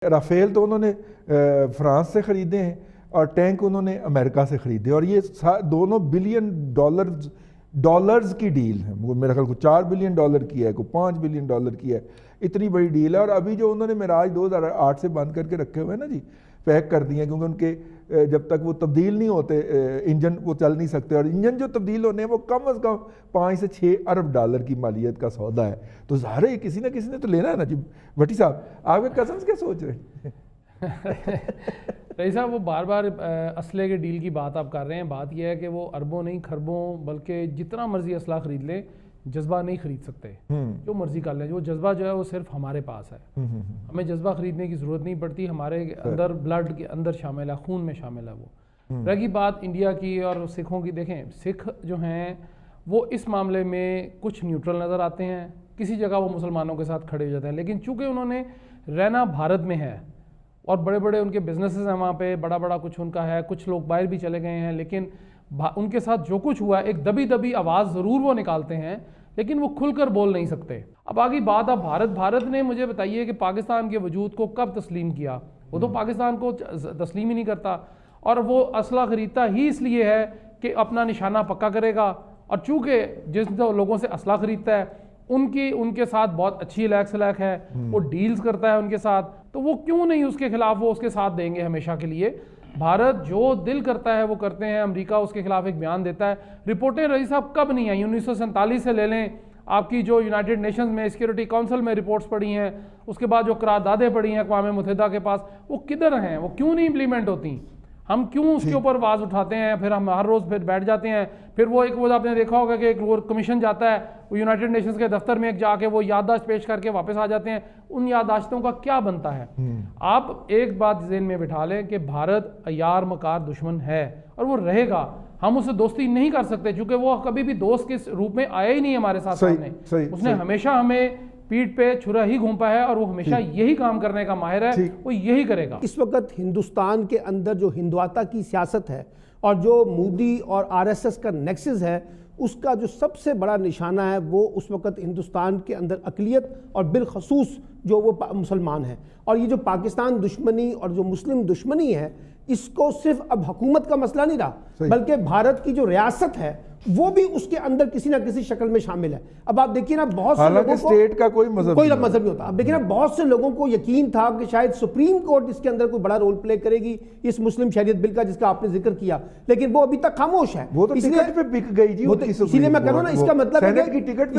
Rafale تو انہوں نے فرانس سے خریدے ہیں اور ٹینک انہوں نے امریکہ سے خریدے، اور یہ دونوں بلین ڈالرز کی ڈیل ہے. میرا خیال کو $4 بلین کی ہے، کو $5 بلین کی ہے. اتنی بڑی ڈیل ہے. اور ابھی جو انہوں نے معراج 2008 سے بند کر کے رکھے ہوئے ہیں نا جی، پیک کر دیے ہیں، کیونکہ ان کے جب تک وہ تبدیل نہیں ہوتے انجن وہ چل نہیں سکتے، اور انجن جو تبدیل ہونے ہیں وہ کم از کم $5 سے $6 ارب کی مالیت کا سودا ہے. تو ظاہر ہے کسی نہ کسی نے تو لینا ہے نا جی. بھٹی صاحب آپ کے کزنز کیا سوچ رہے ہیں؟ رئیس صاحب وہ بار بار اسلحے کے ڈیل کی بات آپ کر رہے ہیں. بات یہ ہے کہ وہ اربوں نہیں کھربوں بلکہ جتنا مرضی اسلحہ خرید لیں، جذبہ نہیں خرید سکتے. جو مرضی کر لیں، جو جذبہ جو ہے وہ صرف ہمارے پاس ہے. ہمیں جذبہ خریدنے کی ضرورت نہیں پڑتی. ہمارے اندر بلڈ کے اندر شامل ہے، خون میں شامل ہے. وہ رہی بات انڈیا کی اور سکھوں کی، دیکھیں سکھ جو ہیں وہ اس معاملے میں کچھ نیوٹرل نظر آتے ہیں، کسی جگہ وہ مسلمانوں کے ساتھ کھڑے ہو جاتے ہیں. لیکن چونکہ انہوں نے رہنا بھارت میں ہے اور بڑے بڑے ان کے بزنسز ہیں وہاں پہ، بڑا کچھ ان کا ہے، کچھ لوگ باہر بھی چلے گئے ہیں، لیکن ان کے ساتھ جو کچھ ہوا ہے ایک دبی آواز ضرور وہ نکالتے ہیں، لیکن وہ کھل کر بول نہیں سکتے. اب آگی بات اب بھارت نے مجھے بتائیے کہ پاکستان کے وجود کو کب تسلیم کیا؟ وہ تو پاکستان کو تسلیم ہی نہیں کرتا، اور وہ اسلحہ خریدتا ہی اس لیے ہے کہ اپنا نشانہ پکا کرے گا. اور چونکہ جس لوگوں سے اسلحہ خریدتا ہے ان کے ساتھ بہت اچھی سلیک ہے، وہ ڈیلز کرتا ہے ان کے ساتھ، تو وہ کیوں نہیں اس کے خلاف وہ اس کے ساتھ دیں گے ہمیشہ کے لیے. بھارت جو دل کرتا ہے وہ کرتے ہیں. امریکہ اس کے خلاف ایک بیان دیتا ہے. رپورٹیں رئیس صاحب کب نہیں آئیں؟ 1947 سے لے لیں، آپ کی جو یونائٹڈ نیشنز میں سیکورٹی کونسل میں رپورٹس پڑھی ہیں، اس کے بعد جو قراردادیں پڑھی ہیں اقوام متحدہ کے پاس، وہ کدھر ہیں؟ وہ کیوں نہیں امپلیمنٹ ہوتی؟ ہم کیوں اس کے اوپر آواز اٹھاتے ہیں؟ پھر ہم ہر روز پھر بیٹھ جاتے ہیں. پھر وہ آپ نے دیکھا ہوگا کہ ایک وہ کمیشن جاتا ہے، وہ یونائٹڈ نیشنز کے دفتر میں جا کے وہ یادداشت پیش کر کے واپس آ جاتے ہیں. ان یادداشتوں کا کیا بنتا ہے؟ آپ ایک بات ذہن میں بٹھا لیں کہ بھارت عیار مکار دشمن ہے اور وہ رہے گا. ہم اسے دوستی نہیں کر سکتے چونکہ وہ کبھی بھی دوست کے روپ میں آیا ہی نہیں ہمارے ساتھ سامنے. اس نے ہمیشہ ہمیں پیٹ پہ چھرا ہی گھومپا ہے اور وہ ہمیشہ یہی کام کرنے کا ماہر ہے، وہ یہی کرے گا. اس وقت ہندوستان کے اندر جو ہندوتا کی سیاست ہے اور جو مودی اور RSS کا نیکسس ہے، اس کا جو سب سے بڑا نشانہ ہے وہ اس وقت ہندوستان کے اندر اقلیت اور بالخصوص جو وہ مسلمان ہیں. اور یہ جو پاکستان دشمنی اور جو مسلم دشمنی ہے، اس کو صرف اب حکومت کا مسئلہ نہیں رہا بلکہ بھارت کی جو ریاست ہے وہ بھی اس کے اندر کسی نہ کسی شکل میں شامل ہے. اب آپ دیکھیے نا، بہت سے لوگوں کو اسٹیٹ کا کوئی مذہب نہیں ہوتا. اب دیکھیے نا، بہت سے لوگوں کو یقین تھا کہ شاید سپریم کورٹ اس کے اندر کوئی بڑا رول پلے کرے گی اس مسلم شریعت بل کا جس کا آپ نے ذکر کیا، لیکن وہ ابھی تک خاموش ہے. وہ تو ٹکٹ پہ بک گئی جی، اسی لیے میں کہہ رہا ہوں نا، اس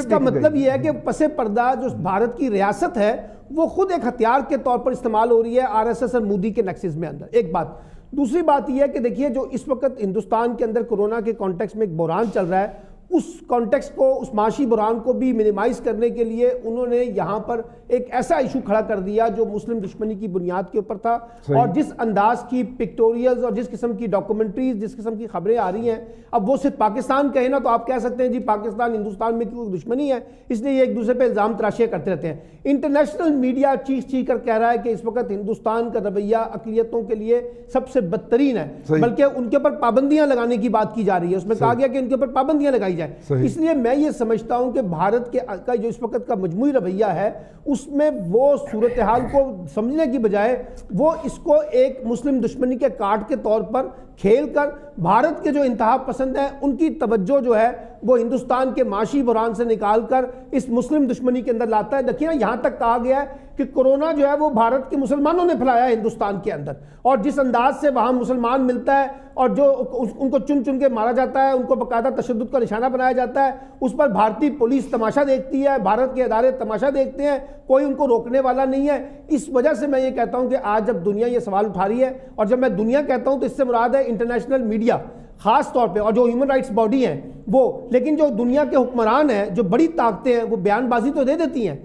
کا مطلب یہ ہے کہ پس پردہ جو بھارت کی ریاست ہے وہ خود ایک ہتھیار کے طور پر استعمال ہو رہی ہے RSS اور مودی کے نیکسس میں اندر. ایک بات. دوسری بات یہ ہے کہ دیکھیے جو اس وقت ہندوستان کے اندر کورونا کے کانٹیکس میں ایک بحران چل رہا ہے، اس کانٹیکس کو، اس معاشی بحران کو بھی منیمائز کرنے کے لیے انہوں نے یہاں پر ایک ایسا ایشو کھڑا کر دیا جو مسلم دشمنی کی بنیاد کے اوپر تھا. اور جس انداز کی پکٹوریلز اور جس قسم کی ڈاکومنٹریز، جس قسم کی خبریں آ رہی ہیں، اب وہ صرف پاکستان کہے نا تو آپ کہہ سکتے ہیں جی پاکستان ہندوستان میں کوئی دشمنی ہے، اس لیے یہ ایک دوسرے پہ الزام تراشیاں کرتے رہتے ہیں. انٹرنیشنل میڈیا چیخ کر کہہ رہا ہے کہ اس وقت ہندوستان کا رویہ اقلیتوں کے لیے سب سے بدترین ہے، بلکہ ان کے اوپر پابندیاں لگانے کی بات کی جا رہی ہے. اس میں کہا گیا کہ ان کے اوپر پابندیاں لگائی جائیں. اس لیے میں یہ سمجھتا ہوں کہ بھارت کا جو اس وقت کا مجموعی رویہ ہے، اس میں وہ صورتحال کو سمجھنے کی بجائے وہ اس کو ایک مسلم دشمنی کے کارڈ کے طور پر کھیل کر بھارت کے جو انتہا پسند ہیں ان کی توجہ جو ہے وہ ہندوستان کے معاشی بحران سے نکال کر اس مسلم دشمنی کے اندر لاتا ہے. دیکھیے نا، یہاں تک کہا گیا ہے کہ کورونا جو ہے وہ بھارت کے مسلمانوں نے پھیلایا ہے ہندوستان کے اندر، اور جس انداز سے وہاں مسلمان ملتا ہے اور جو ان کو چن کے مارا جاتا ہے، ان کو باقاعدہ تشدد کا نشانہ بنایا جاتا ہے، اس پر بھارتی پولیس تماشا دیکھتی ہے، بھارت کے ادارے تماشا دیکھتے ہیں، کوئی ان کو روکنے والا نہیں ہے. اس وجہ سے میں یہ کہتا ہوں کہ آج جب دنیا یہ سوال اٹھا رہی ہے، اور جب میں دنیا کہتا ہوں تو اس سے مراد ہے انٹرنیشنل میڈیا خاص طور پہ، اور جو ہیومن رائٹس باڈی ہیں وہ، لیکن جو دنیا کے حکمران ہیں، جو بڑی طاقتیں ہیں، وہ بیان بازی تو دے دیتی ہیں.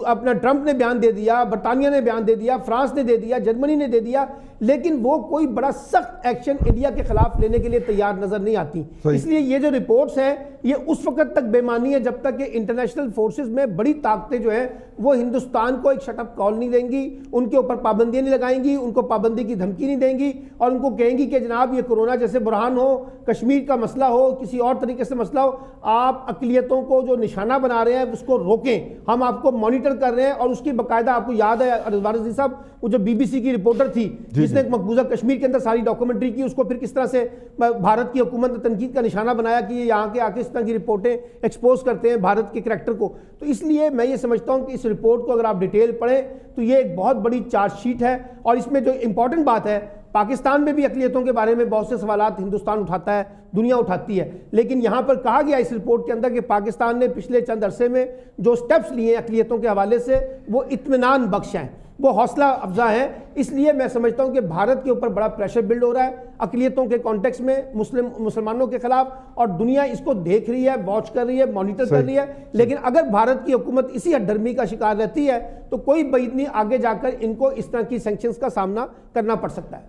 اپنا ٹرمپ نے بیان دے دیا، برطانیہ نے بیان دے دیا، فرانس نے دے دیا، جرمنی نے دے دیا، لیکن وہ کوئی بڑا سخت ایکشن انڈیا کے خلاف لینے کے لیے تیار نظر نہیں آتی. اس لیے یہ جو رپورٹس ہیں یہ اس وقت تک بے معنی ہے جب تک کہ انٹرنیشنل فورسز میں بڑی طاقتیں جو ہیں وہ ہندوستان کو ایک شٹ اپ کال نہیں دیں گی، ان کے اوپر پابندیاں نہیں لگائیں گی، ان کو پابندی کی دھمکی نہیں دیں گی، اور ان کو کہیں گی کہ جناب یہ کورونا جیسے بحران ہو، کشمیر کا مسئلہ ہو، کسی اور طریقے سے مسئلہ ہو، آپ اقلیتوں کو جو نشانہ بنا رہے ہیں اس کو روکیں، ہم آپ کو مانیٹر کر رہے ہیں، اور اس کی باقاعدہ آپ کو یاد ہے رضوان عزیز صاحب، وہ جو بی بی سی کی رپورٹر تھی جس نے مقبوضہ کشمیر کے اندر ساری ڈاکومنٹری کی، اس کو پھر کس طرح سے بھارت کی حکومت نے تنقید کا نشانہ بنایا کہ یہ یہاں کے آ کے اس طرح کی رپورٹیں ایکسپوز کرتے ہیں بھارت کے کریکٹر کو. تو اس لیے میں یہ سمجھتا ہوں کہ اس رپورٹ کو اگر آپ ڈیٹیل پڑھیں تو یہ ایک بہت بڑی چارج شیٹ ہے، اور اس میں جو امپورٹنٹ بات ہے، پاکستان میں بھی اقلیتوں کے بارے میں بہت سے سوالات ہندوستان اٹھاتا ہے، دنیا اٹھاتی ہے، لیکن یہاں پر کہا گیا اس رپورٹ کے اندر کہ پاکستان نے پچھلے چند عرصے میں جو سٹیپس لیے ہیں اقلیتوں کے حوالے سے وہ اطمینان بخش ہیں، وہ حوصلہ افزا ہیں. اس لیے میں سمجھتا ہوں کہ بھارت کے اوپر بڑا پریشر بلڈ ہو رہا ہے اقلیتوں کے کانٹیکس میں، مسلمانوں کے خلاف، اور دنیا اس کو دیکھ رہی ہے، واچ کر رہی ہے، مانیٹر کر رہی ہے. لیکن اگر بھارت کی حکومت اسی ہٹ دھرمی کا شکار رہتی ہے تو کوئی بعید نہیں آگے جا کر ان کو اس طرح کی سینکشنز کا سامنا کرنا پڑ سکتا ہے.